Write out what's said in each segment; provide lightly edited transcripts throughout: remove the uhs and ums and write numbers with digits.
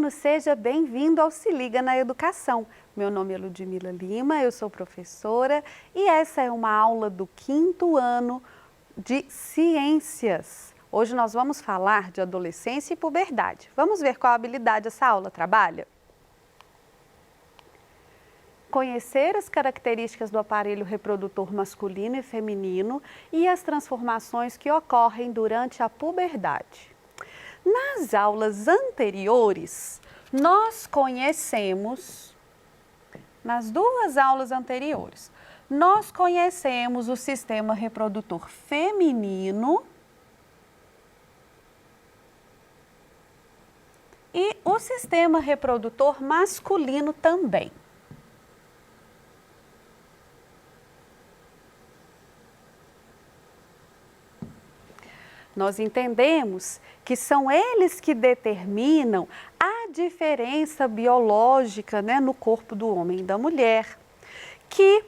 aluno, seja bem-vindo ao Se Liga na Educação. Meu nome é Ludmila Lima, eu sou professora e essa é uma aula do 5º ano de Ciências. Hoje nós vamos falar de adolescência e puberdade. Vamos ver qual habilidade essa aula trabalha? Conhecer as características do aparelho reprodutor masculino e feminino e as transformações que ocorrem durante a puberdade. Nas aulas anteriores, nós conhecemos, nas duas aulas anteriores, nós conhecemos o sistema reprodutor feminino e o sistema reprodutor masculino também. Nós entendemos que são eles que determinam a diferença biológica, no corpo do homem e da mulher, que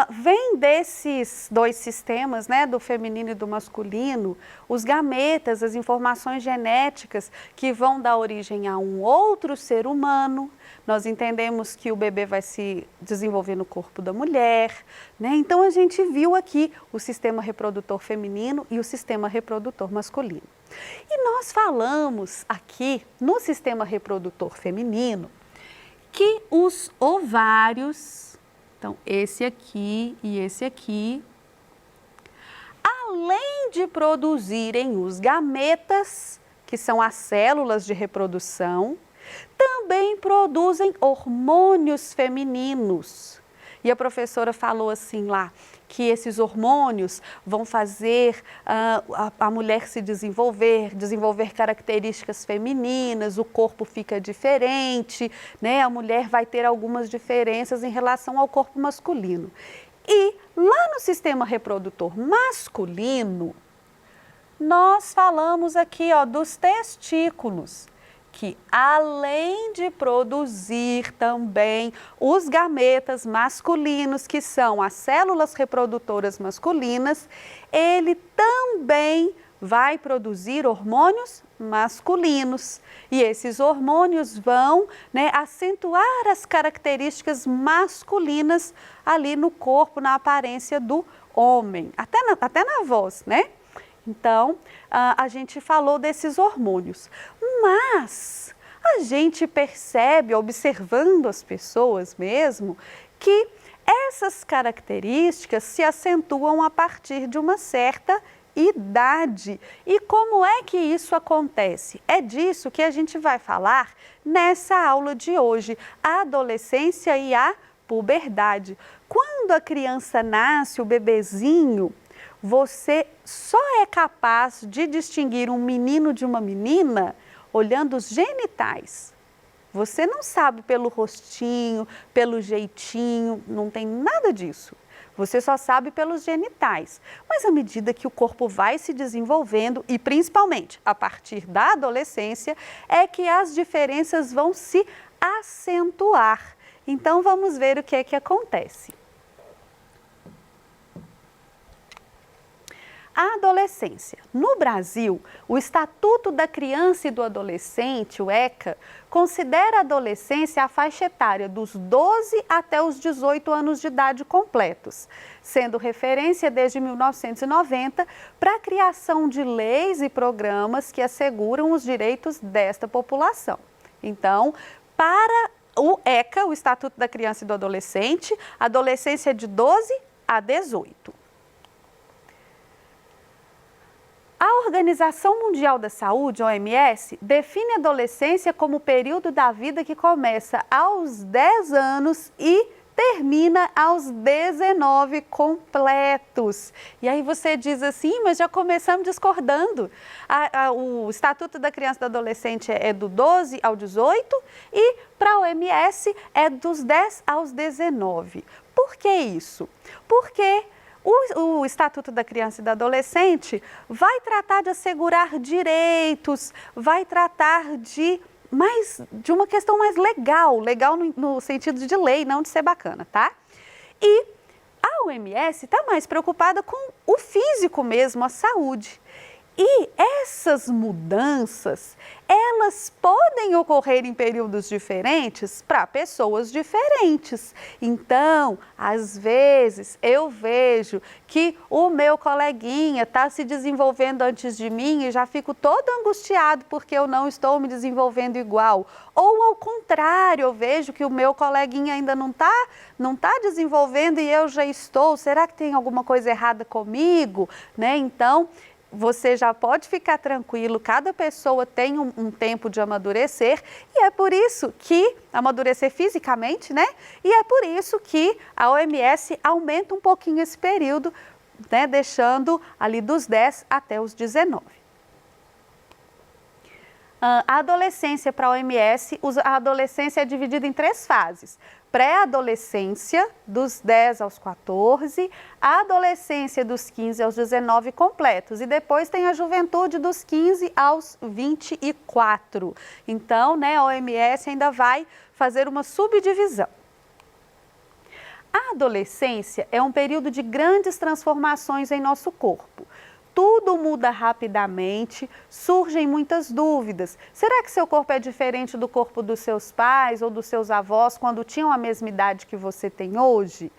vem desses dois sistemas, do feminino e do masculino, os gametas, as informações genéticas que vão dar origem a um outro ser humano. Nós entendemos que o bebê vai se desenvolver no corpo da mulher, Então a gente viu aqui o sistema reprodutor feminino e o sistema reprodutor masculino. E nós falamos aqui no sistema reprodutor feminino que os ovários, então esse aqui e esse aqui, além de produzirem os gametas, que são as células de reprodução, também produzem hormônios femininos. E a professora falou assim lá, que esses hormônios vão fazer a mulher se desenvolver características femininas, o corpo fica diferente, A mulher vai ter algumas diferenças em relação ao corpo masculino. E lá no sistema reprodutor masculino, nós falamos aqui, dos testículos, que além de produzir também os gametas masculinos, que são as células reprodutoras masculinas, ele também vai produzir hormônios masculinos. E esses hormônios vão, acentuar as características masculinas ali no corpo, na aparência do homem, até na voz, Então, a gente falou desses hormônios, mas a gente percebe, observando as pessoas mesmo, que essas características se acentuam a partir de uma certa idade. E como é que isso acontece? É disso que a gente vai falar nessa aula de hoje, a adolescência e a puberdade. Quando a criança nasce, o bebezinho, você só é capaz de distinguir um menino de uma menina olhando os genitais. Você não sabe pelo rostinho, pelo jeitinho, não tem nada disso. Você só sabe pelos genitais. Mas à medida que o corpo vai se desenvolvendo, e principalmente a partir da adolescência, é que as diferenças vão se acentuar. Então vamos ver o que é que acontece. A adolescência. No Brasil, o Estatuto da Criança e do Adolescente, o ECA, considera a adolescência a faixa etária dos 12 até os 18 anos de idade completos, sendo referência desde 1990 para a criação de leis e programas que asseguram os direitos desta população. Então, para o ECA, o Estatuto da Criança e do Adolescente, a adolescência é de 12 a 18. A Organização Mundial da Saúde, OMS, define a adolescência como o período da vida que começa aos 10 anos e termina aos 19 completos. E aí você diz assim, mas já começamos discordando. O Estatuto da Criança e do Adolescente é do 12 ao 18 e para a OMS é dos 10 aos 19. Por que isso? Porque o Estatuto da Criança e do Adolescente vai tratar de assegurar direitos, vai tratar de uma questão mais legal no sentido de lei, não de ser bacana, tá? E a OMS está mais preocupada com o físico mesmo, a saúde. E essas mudanças, elas podem ocorrer em períodos diferentes para pessoas diferentes. Então, às vezes, eu vejo que o meu coleguinha está se desenvolvendo antes de mim e já fico todo angustiado porque eu não estou me desenvolvendo igual. Ou ao contrário, eu vejo que o meu coleguinha ainda não tá desenvolvendo e eu já estou. Será que tem alguma coisa errada comigo? Né? Então, você já pode ficar tranquilo, cada pessoa tem um tempo de amadurecer e é por isso que, amadurecer fisicamente, né? E é por isso que a OMS aumenta um pouquinho esse período, né? Deixando ali dos 10 até os 19. A adolescência para a OMS, a adolescência é dividida em 3 fases. Pré-adolescência, dos 10 aos 14, a adolescência dos 15 aos 19 completos e depois tem a juventude dos 15 aos 24. Então, né, a OMS ainda vai fazer uma subdivisão. A adolescência é um período de grandes transformações em nosso corpo. Tudo muda rapidamente, surgem muitas dúvidas. Será que seu corpo é diferente do corpo dos seus pais ou dos seus avós quando tinham a mesma idade que você tem hoje?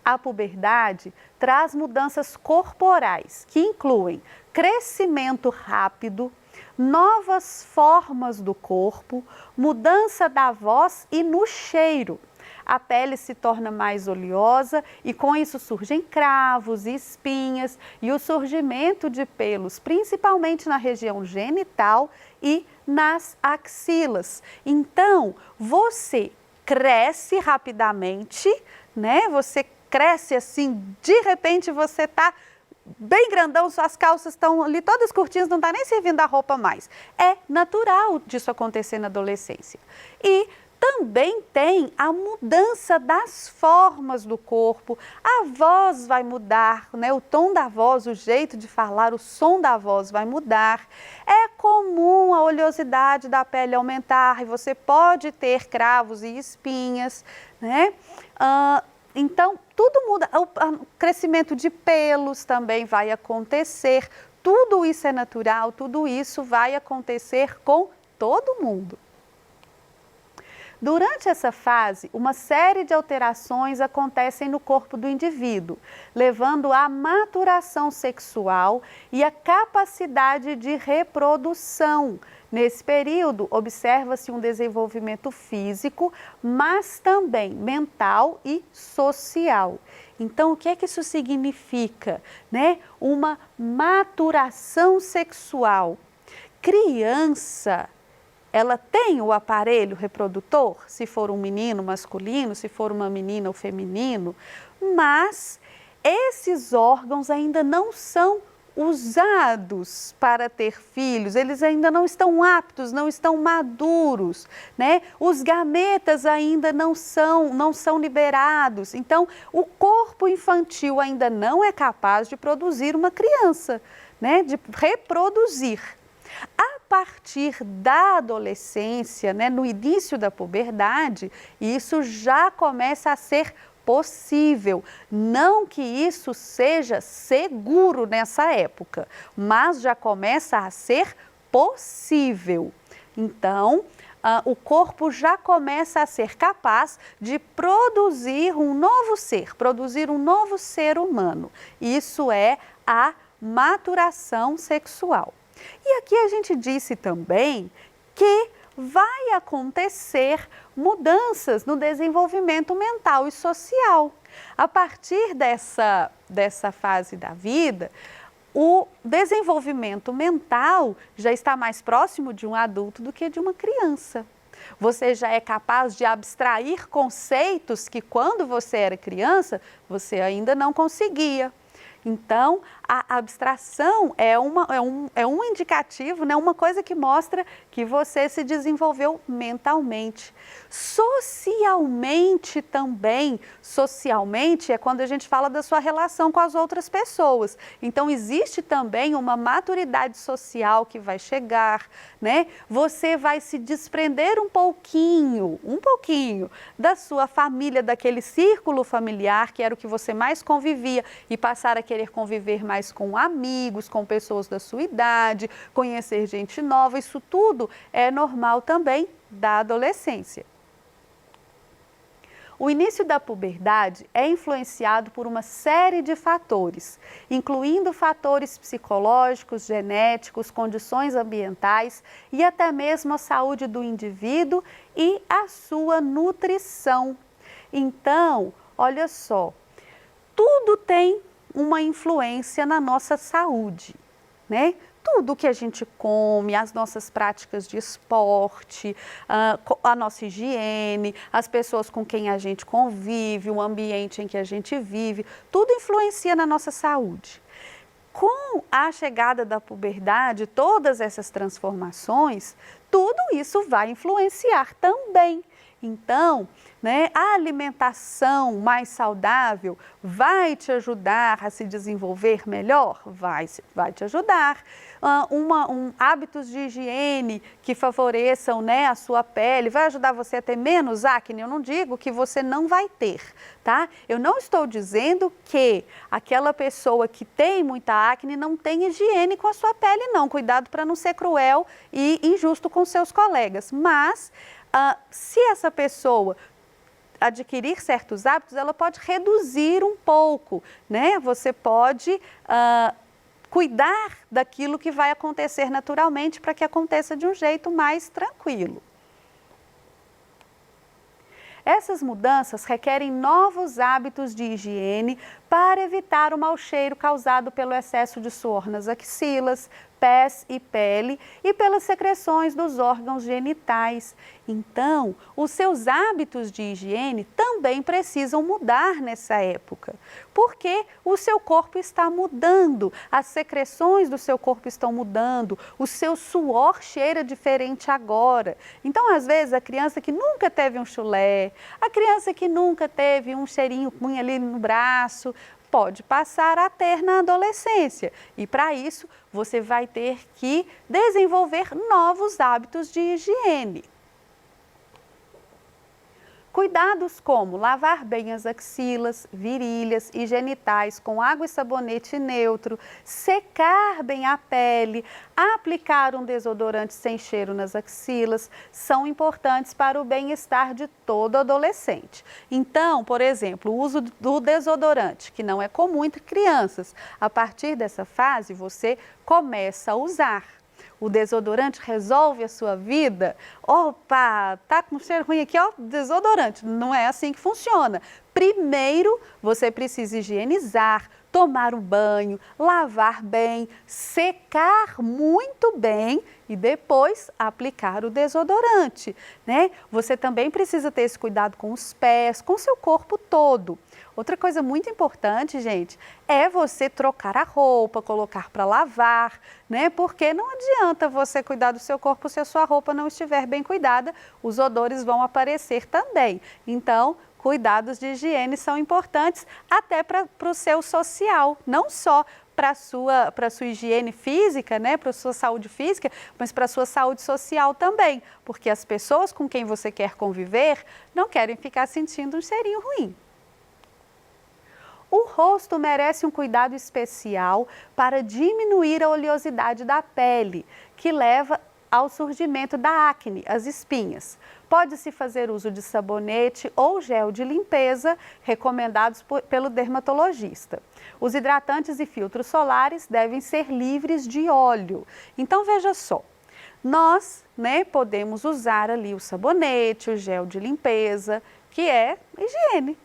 A puberdade traz mudanças corporais, que incluem crescimento rápido, novas formas do corpo, mudança da voz e no cheiro. A pele se torna mais oleosa e com isso surgem cravos e espinhas e o surgimento de pelos, principalmente na região genital e nas axilas. Então, você cresce rapidamente, né? Você cresce assim, de repente você está bem grandão, suas calças estão ali todas curtinhas, não está nem servindo a roupa mais. É natural disso acontecer na adolescência. E também tem a mudança das formas do corpo, a voz vai mudar, né? O tom da voz, o jeito de falar, o som da voz vai mudar. É comum a oleosidade da pele aumentar e você pode ter cravos e espinhas, né? Então, tudo muda, o crescimento de pelos também vai acontecer, tudo isso é natural, tudo isso vai acontecer com todo mundo. Durante essa fase, uma série de alterações acontecem no corpo do indivíduo, levando à maturação sexual e à capacidade de reprodução. Nesse período, observa-se um desenvolvimento físico, mas também mental e social. Então, o que é que isso significa? Né? Uma maturação sexual. Criança, ela tem o aparelho reprodutor, se for um menino masculino, se for uma menina ou feminino, mas esses órgãos ainda não são usados para ter filhos, eles ainda não estão aptos, não estão maduros, né? Os gametas ainda não são liberados, então o corpo infantil ainda não é capaz de produzir uma criança, né? De reproduzir. A partir da adolescência, né, no início da puberdade, isso já começa a ser possível. Não que isso seja seguro nessa época, mas já começa a ser possível. Então, o corpo já começa a ser capaz de produzir um novo ser humano. Isso é a maturação sexual. E aqui a gente disse também que vai acontecer mudanças no desenvolvimento mental e social. A partir dessa fase da vida, o desenvolvimento mental já está mais próximo de um adulto do que de uma criança. Você já é capaz de abstrair conceitos que quando você era criança, você ainda não conseguia. Então, a abstração é um indicativo, né? Uma coisa que mostra que você se desenvolveu mentalmente. Socialmente também, socialmente é quando a gente fala da sua relação com as outras pessoas. Então, existe também uma maturidade social que vai chegar, né? Você vai se desprender um pouquinho da sua família, daquele círculo familiar que era o que você mais convivia e passar a querer conviver mais mais com amigos, com pessoas da sua idade, conhecer gente nova, isso tudo é normal também da adolescência. O início da puberdade é influenciado por uma série de fatores, incluindo fatores psicológicos, genéticos, condições ambientais e até mesmo a saúde do indivíduo e a sua nutrição. Então, olha só, tudo tem uma influência na nossa saúde, né? Tudo que a gente come, as nossas práticas de esporte, a nossa higiene, as pessoas com quem a gente convive, o ambiente em que a gente vive, tudo influencia na nossa saúde. Com a chegada da puberdade, todas essas transformações, tudo isso vai influenciar também. Então, né, a alimentação mais saudável vai te ajudar a se desenvolver melhor? Vai te ajudar. Hábitos de higiene que favoreçam, né, a sua pele, vai ajudar você a ter menos acne? Eu não digo que você não vai ter, tá? Eu não estou dizendo que aquela pessoa que tem muita acne não tem higiene com a sua pele, não. Cuidado para não ser cruel e injusto com seus colegas. Mas, se essa pessoa adquirir certos hábitos, ela pode reduzir um pouco, né? Você pode cuidar daquilo que vai acontecer naturalmente para que aconteça de um jeito mais tranquilo. Essas mudanças requerem novos hábitos de higiene para evitar o mau cheiro causado pelo excesso de suor nas axilas, pés e pele e pelas secreções dos órgãos genitais. Então, os seus hábitos de higiene também precisam mudar nessa época, porque o seu corpo está mudando, as secreções do seu corpo estão mudando, o seu suor cheira diferente agora. Então, às vezes, a criança que nunca teve um chulé, a criança que nunca teve um cheirinho ruim ali no braço, pode passar a ter na adolescência. E para isso, você vai ter que desenvolver novos hábitos de higiene. Cuidados como lavar bem as axilas, virilhas e genitais com água e sabonete neutro, secar bem a pele, aplicar um desodorante sem cheiro nas axilas, são importantes para o bem-estar de todo adolescente. Então, por exemplo, o uso do desodorante, que não é comum entre crianças, a partir dessa fase você começa a usar. O desodorante resolve a sua vida? Opa, tá com cheiro ruim aqui, ó, desodorante. Não é assim que funciona. Primeiro, você precisa higienizar, tomar um banho, lavar bem, secar muito bem e depois aplicar o desodorante, né? Você também precisa ter esse cuidado com os pés, com o seu corpo todo. Outra coisa muito importante, gente, é você trocar a roupa, colocar para lavar, né? Porque não adianta você cuidar do seu corpo se a sua roupa não estiver bem cuidada, os odores vão aparecer também. Então, cuidados de higiene são importantes até para o seu social, não só para a sua higiene física, né, para a sua saúde física, mas para a sua saúde social também, porque as pessoas com quem você quer conviver não querem ficar sentindo um cheirinho ruim. O rosto merece um cuidado especial para diminuir a oleosidade da pele, que leva ao surgimento da acne, as espinhas. Pode-se fazer uso de sabonete ou gel de limpeza, recomendados pelo dermatologista. Os hidratantes e filtros solares devem ser livres de óleo. Então, veja só, nós, né, podemos usar ali o sabonete, o gel de limpeza, que é higiene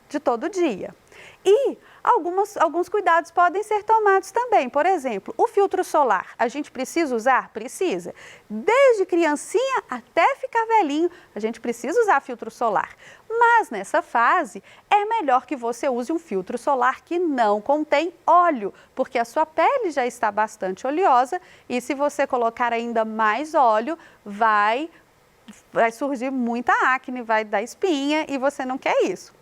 de todo dia. E alguns cuidados podem ser tomados também. Por exemplo, o filtro solar, a gente precisa usar? Precisa. Desde criancinha até ficar velhinho, a gente precisa usar filtro solar. Mas nessa fase, é melhor que você use um filtro solar que não contém óleo, porque a sua pele já está bastante oleosa e se você colocar ainda mais óleo, vai surgir muita acne, vai dar espinha e você não quer isso.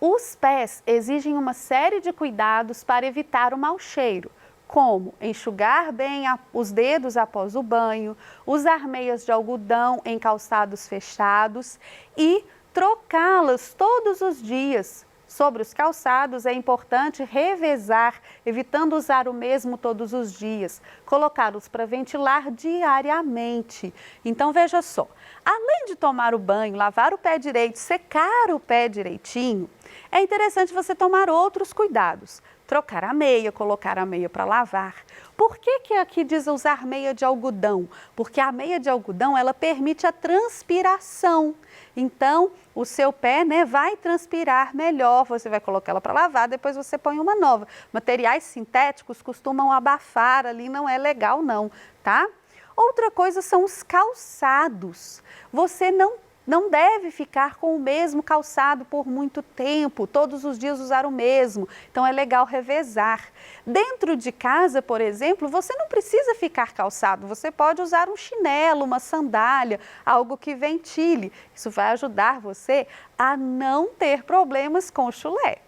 Os pés exigem uma série de cuidados para evitar o mau cheiro, como enxugar bem os dedos após o banho, usar meias de algodão em calçados fechados e trocá-las todos os dias, Sobre os calçados, é importante revezar, evitando usar o mesmo todos os dias, colocá-los para ventilar diariamente. Então, veja só, além de tomar o banho, lavar o pé direito, secar o pé direitinho, é interessante você tomar outros cuidados. Trocar a meia, colocar a meia para lavar. Por que aqui diz usar meia de algodão? Porque a meia de algodão, ela permite a transpiração. Então, o seu pé, vai transpirar melhor, você vai colocar ela para lavar, depois você põe uma nova. Materiais sintéticos costumam abafar ali, não é legal não, tá? Outra coisa são os calçados. Você não deve ficar com o mesmo calçado por muito tempo, todos os dias usar o mesmo, então é legal revezar. Dentro de casa, por exemplo, você não precisa ficar calçado, você pode usar um chinelo, uma sandália, algo que ventile. Isso vai ajudar você a não ter problemas com o chulé.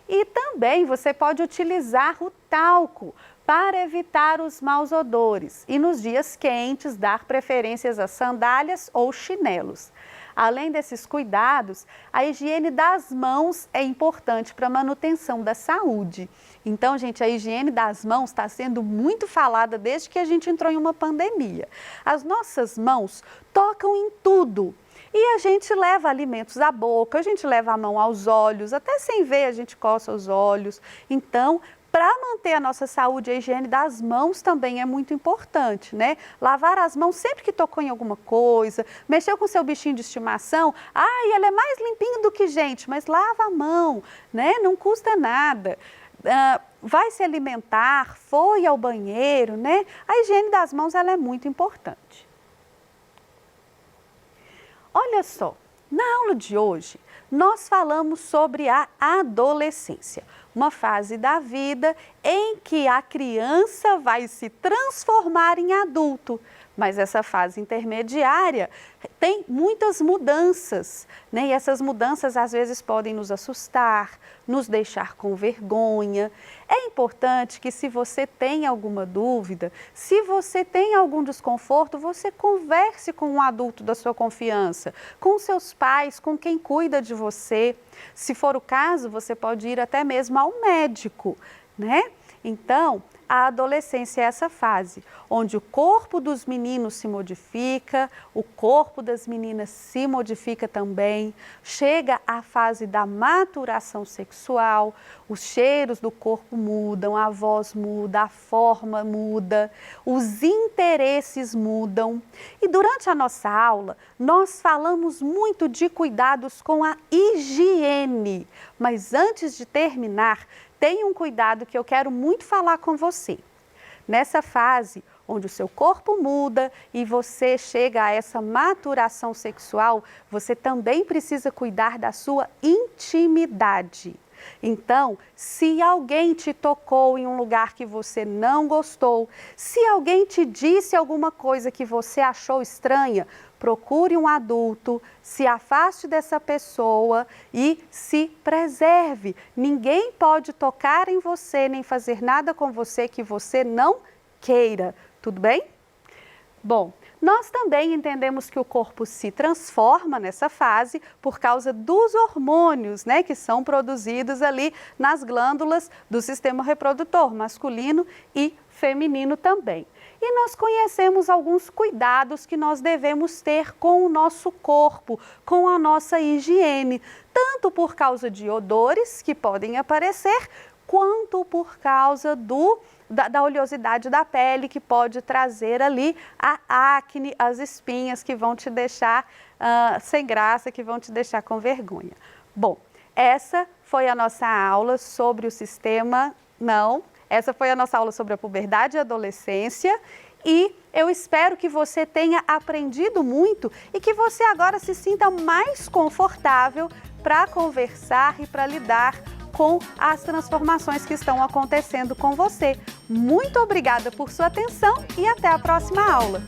E também você pode utilizar o talco para evitar os maus odores e nos dias quentes dar preferências a sandálias ou chinelos. Além desses cuidados, a higiene das mãos é importante para a manutenção da saúde. Então, gente, a higiene das mãos está sendo muito falada desde que a gente entrou em uma pandemia. As nossas mãos tocam em tudo. E a gente leva alimentos à boca, a gente leva a mão aos olhos, até sem ver a gente coça os olhos. Então, para manter a nossa saúde, a higiene das mãos também é muito importante, né? Lavar as mãos sempre que tocou em alguma coisa, mexeu com seu bichinho de estimação, ele é mais limpinho do que gente, mas lava a mão, né? Não custa nada. Vai se alimentar, foi ao banheiro, né? A higiene das mãos ela é muito importante. Olha só, na aula de hoje, nós falamos sobre a adolescência, uma fase da vida em que a criança vai se transformar em adulto. Mas essa fase intermediária tem muitas mudanças, né? E essas mudanças às vezes podem nos assustar, nos deixar com vergonha. É importante que se você tem alguma dúvida, se você tem algum desconforto, você converse com um adulto da sua confiança, com seus pais, com quem cuida de você. Se for o caso, você pode ir até mesmo ao médico, né? Então, a adolescência é essa fase, onde o corpo dos meninos se modifica, o corpo das meninas se modifica também, chega a fase da maturação sexual, os cheiros do corpo mudam, a voz muda, a forma muda, os interesses mudam. E durante a nossa aula, nós falamos muito de cuidados com a higiene, mas antes de terminar, tem um cuidado que eu quero muito falar com você. Nessa fase, onde o seu corpo muda e você chega a essa maturação sexual, você também precisa cuidar da sua intimidade. Então, se alguém te tocou em um lugar que você não gostou, se alguém te disse alguma coisa que você achou estranha, procure um adulto, se afaste dessa pessoa e se preserve. Ninguém pode tocar em você nem fazer nada com você que você não queira, tudo bem? Bom, nós também entendemos que o corpo se transforma nessa fase por causa dos hormônios, né, que são produzidos ali nas glândulas do sistema reprodutor, masculino e feminino também. E nós conhecemos alguns cuidados que nós devemos ter com o nosso corpo, com a nossa higiene, tanto por causa de odores que podem aparecer, quanto por causa da oleosidade da pele, que pode trazer ali a acne, as espinhas que vão te deixar sem graça, que vão te deixar com vergonha. Bom, essa foi a nossa aula sobre o sistema... Essa foi a nossa aula sobre a puberdade e adolescência e eu espero que você tenha aprendido muito e que você agora se sinta mais confortável para conversar e para lidar com as transformações que estão acontecendo com você. Muito obrigada por sua atenção e até a próxima aula!